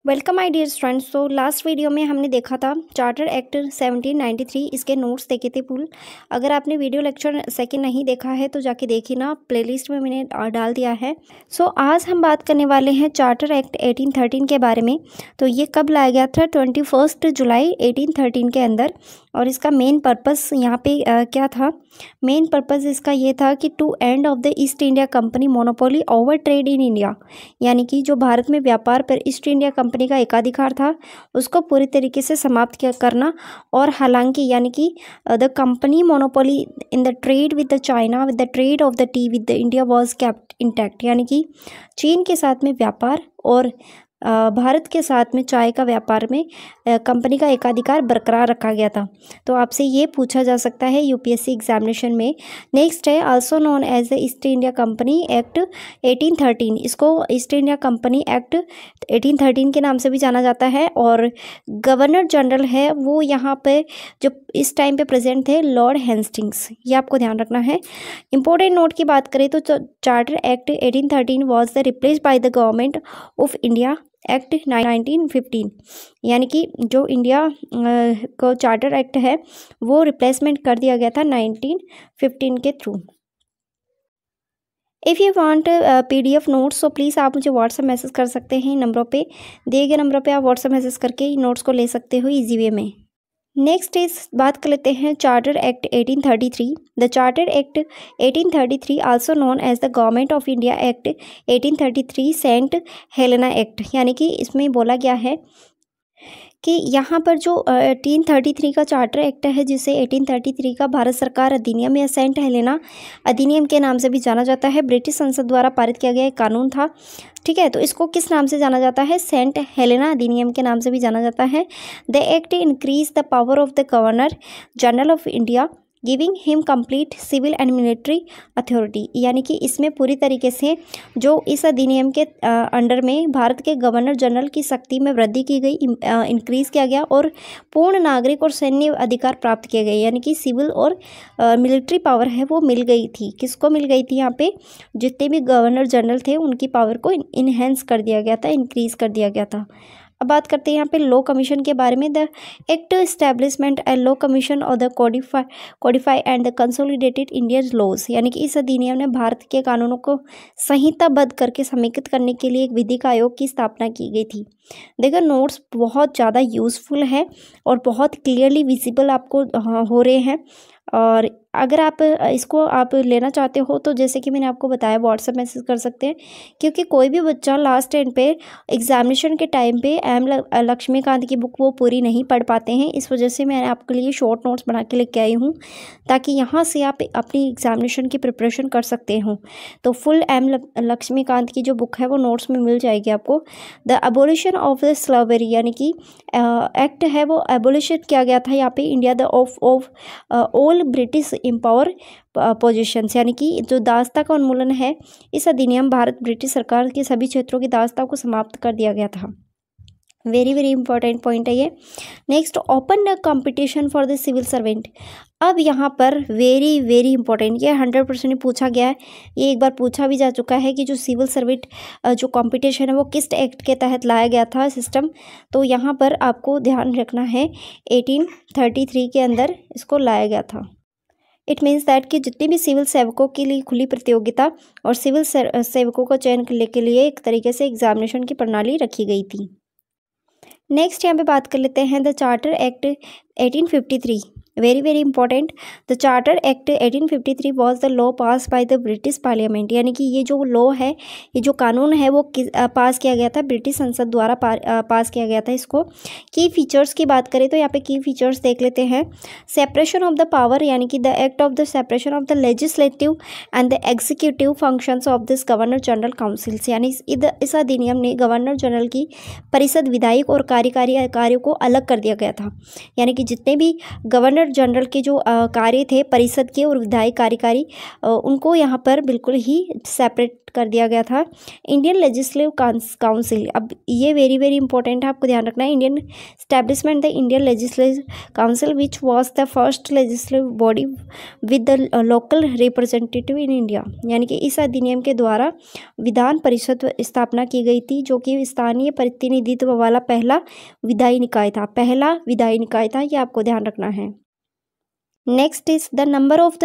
Welcome my dear students. तो last video में हमने देखा था चार्टर एक्ट 1793, इसके नोट्स देखे थे फुल। अगर आपने वीडियो लेक्चर सेकंड नहीं देखा है तो जाके देखिए ना, प्लेलिस्ट में मैंने डाल दिया है। आज हम बात करने वाले हैं चार्टर एक्ट 1813 के बारे में। तो ये कब लाया गया था? 21 जुलाई 1813 के अंदर। और इसका मेन पर्पस यहाँ पे क्या था? मेन पर्पस इसका ये था कि to end of the East India Company monopoly over trade in India, यानी कि जो भारत में व्यापार पर ईस्ट इंडिया कंपनी का एकाधिकार था उसको पूरी तरीके से समाप्त करना। और हालांकि यानी कि the company monopoly in the trade with the China with the trade off the T with the India was kept intact, यानी कि चीन के साथ में व्यापार और भारत के साथ में चाय का व्यापार में कंपनी का एकाधिकार बरकरार रखा गया था। तो आपसे ये पूछा जा सकता है यूपीएससी एग्जामिनेशन में। नेक्स्ट है also known as the East India Company Act 1813। इसको ईस्ट इंडिया कंपनी एक्ट 1813 के नाम से भी जाना जाता है। और गवर्नर जनरल है वो यहाँ पे जो इस टाइम पे प्रेजेंट थे, लॉर्ड हेस्टिंग्स। ये आपको ध्यान रखना है। इंपॉर्टेंट नोट की बात करें तो charter act 1813 was the replaced by the Government of India act 1915, यानी कि जो इंडिया को चार्टर एक्ट है वो रिप्लेसमेंट कर दिया गया था 1915 के through. If you want PDF notes तो प्लीज़ आप मुझे व्हाट्सएप मैसेज कर सकते हैं। नंबरों पे, दिए गए नंबरों पे आप व्हाट्सएप मैसेज करके नोट्स को ले सकते हो इजी वे में। नेक्स्ट इस बात कर लेते हैं Charter Act 1833। The Charter Act 1833 also known as the Government of India Act 1833 Saint Helena Act, यानी कि इसमें बोला गया है कि यहाँ पर जो 1833 का चार्टर एक्ट है जिसे 1833 का भारत सरकार अधिनियम या सेंट हेलेना अधिनियम के नाम से भी जाना जाता है, ब्रिटिश संसद द्वारा पारित किया गया एक कानून था। ठीक है, तो इसको किस नाम से जाना जाता है? सेंट हेलेना अधिनियम के नाम से भी जाना जाता है। The act increase the power of the governor general of India giving him complete civil and military authority, यानी कि इसमें पूरी तरीके से जो इस अधिनियम के अंडर में भारत के गवर्नर जनरल की शक्ति में वृद्धि की गई, इंक्रीज़ किया गया और पूर्ण नागरिक और सैन्य अधिकार प्राप्त किए गए, यानी कि सिविल और मिलिट्री पावर है वो मिल गई थी। किसको मिल गई थी? यहाँ पे जितने भी गवर्नर जनरल थे उनकी पावर को इन्हेंस कर दिया गया था, इंक्रीज़ कर दिया गया था। अब बात करते हैं यहाँ पे लॉ कमीशन के बारे में। The act establishment a law commission और the codify and the consolidated Indian laws, यानी कि इस अधिनियम ने भारत के कानूनों को संहिताबद्ध करके समेकित करने के लिए एक विधिक आयोग की स्थापना की गई थी। देखो नोट्स बहुत ज़्यादा यूज़फुल है और बहुत क्लियरली विजिबल आपको हो रहे हैं। और अगर आप इसको आप लेना चाहते हो तो जैसे कि मैंने आपको बताया व्हाट्सएप मैसेज कर सकते हैं, क्योंकि कोई भी बच्चा लास्ट टाइम पे एग्जामिनेशन के टाइम पे लक्ष्मीकांत की बुक वो पूरी नहीं पढ़ पाते हैं। इस वजह से मैंने आपके लिए शॉर्ट नोट्स बना के लेके आई हूँ ताकि यहाँ से आप अपनी एग्जामिनेशन की प्रिपरेशन कर सकते हो। तो फुल लक्ष्मीकांत की जो बुक है वो नोट्स में मिल जाएगी आपको। The abolition of the slavery, यानी कि एक्ट है वो एबोलिशन किया गया था यहाँ पे India the of all British empower positions, यानी कि जो दासता का उन्मूलन है इस अधिनियम भारत ब्रिटिश सरकार के सभी क्षेत्रों की दासता को समाप्त कर दिया गया था। वेरी वेरी इंपॉर्टेंट पॉइंट है ये। Next, open the competition for the civil servant. अब यहाँ पर वेरी वेरी इंपॉर्टेंट, ये 100% पूछा गया है। ये एक बार पूछा भी जा चुका है कि जो सिविल सर्वेंट जो कंपटीशन है वो किस एक्ट के तहत लाया गया था सिस्टम। तो यहाँ पर आपको ध्यान रखना है 1833 के अंदर इसको लाया गया था। इट मीन्स दैट कि जितने भी सिविल सेवकों के लिए खुली प्रतियोगिता और सिविल सेवकों का चयन करने के लिए एक तरीके से एग्जामिनेशन की प्रणाली रखी गई थी। नेक्स्ट यहाँ पे बात कर लेते हैं the Charter act 1853। Very very important, the Charter act 1853 was the law pass by the British parliament, यानी कि ये जो लॉ है, ये जो कानून है वो पास किया गया था ब्रिटिश संसद द्वारा पास किया गया था इसको। की फीचर्स की बात करें तो यहाँ पे की फीचर्स देख लेते हैं। सेपरेशन ऑफ द पावर, यानी कि the act of the separation of the legislative and the executive functions of this governor general councils, यानी इस अधिनियम ने गवर्नर जनरल की परिषद, विधायक और कार्यकारी कार्यों को अलग कर दिया गया था, यानी कि जितने भी गवर्नर जनरल के जो कार्य थे परिषद के और विधायी कार्यकारी उनको यहाँ पर बिल्कुल ही सेपरेट एस्टेब्लिश कर दिया गया था इंडियन लेजिस्लेटिव काउंसिल। अब ये वेरी वेरी इंपॉर्टेंट है, आपको ध्यान रखना है। Indian establishment the Indian legislative council which was the first legislative body with the local representative in India, यानी कि इस अधिनियम के द्वारा विधान परिषद स्थापना की गई थी, जो कि स्थानीय प्रतिनिधित्व वाला पहला विधायी निकाय था। पहला विधायी निकाय था, ये आपको ध्यान रखना है। Next is the number of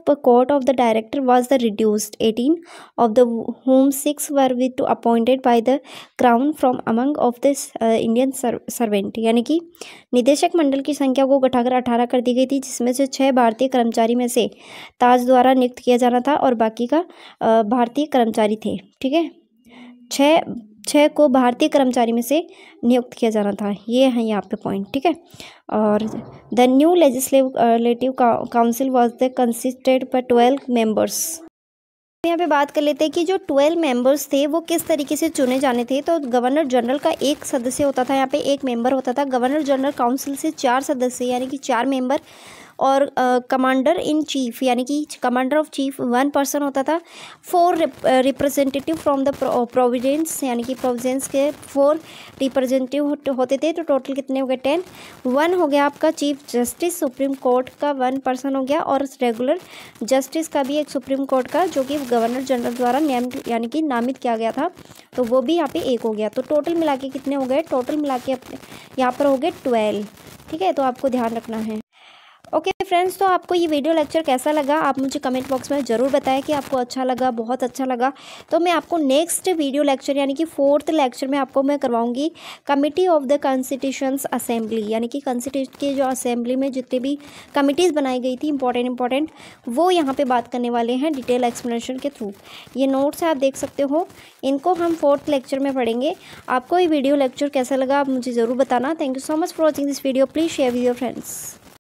court of the director was the reduced 18 of the whom 6 were with appointed by the crown from among of this Indian servant, यानी कि निदेशक मंडल की संख्या को घटाकर 18 कर दी गई थी, जिसमें से 6 भारतीय कर्मचारी में से ताज द्वारा नियुक्त किया जाना था और बाकी का भारतीय कर्मचारी थे। ठीक है, छः को भारतीय कर्मचारी में से नियुक्त किया जाना था। ये है यहाँ पे पॉइंट। ठीक है, और the new legislative council was the consisted by 12 members. यहाँ पे बात कर लेते हैं कि जो 12 मेंबर्स थे वो किस तरीके से चुने जाने थे। तो गवर्नर जनरल का एक सदस्य होता था, यहाँ पे एक मेंबर होता था। गवर्नर जनरल काउंसिल से 4 सदस्य यानी कि 4 मेंबर, और कमांडर इन चीफ यानी कि कमांडर ऑफ चीफ 1 पर्सन होता था। 4 रिप्रेजेंटेटिव फ्रॉम द प्रोविडेंस यानी कि प्रोविडेंस के 4 रिप्रेजेंटेटिव होते थे। तो टोटल कितने हो गए 10। 1 हो गया आपका चीफ जस्टिस, सुप्रीम कोर्ट का 1 पर्सन हो गया, और रेगुलर जस्टिस का भी एक सुप्रीम कोर्ट का, जो कि गवर्नर जनरल द्वारा यानी कि नामित किया गया था, तो वो भी यहाँ पे 1 हो गया। तो टोटल मिला के कितने हो गए, टोटल मिला के यहाँ पर हो गए 12। ठीक है, तो आपको ध्यान रखना है। ओके फ्रेंड्स, तो आपको ये वीडियो लेक्चर कैसा लगा आप मुझे कमेंट बॉक्स में ज़रूर बताएं कि आपको अच्छा लगा, बहुत अच्छा लगा। तो मैं आपको नेक्स्ट वीडियो लेक्चर यानी कि 4th लेक्चर में आपको मैं करवाऊंगी committee of the constitutions assembly, यानी कि कॉन्स्टिट्यूशन की जो असेंबली में जितने भी कमिटीज़ बनाई गई थी इंपॉर्टेंट वो यहाँ पे बात करने वाले हैं डिटेल एक्सप्लेनेशन के थ्रू। ये नोट्स आप देख सकते हो, इनको हम 4th लेक्चर में पढ़ेंगे। आपको ये वीडियो लेक्चर कैसा लगा आप मुझे ज़रूर बताना। Thank you so much for watching this video. Please share with your friends.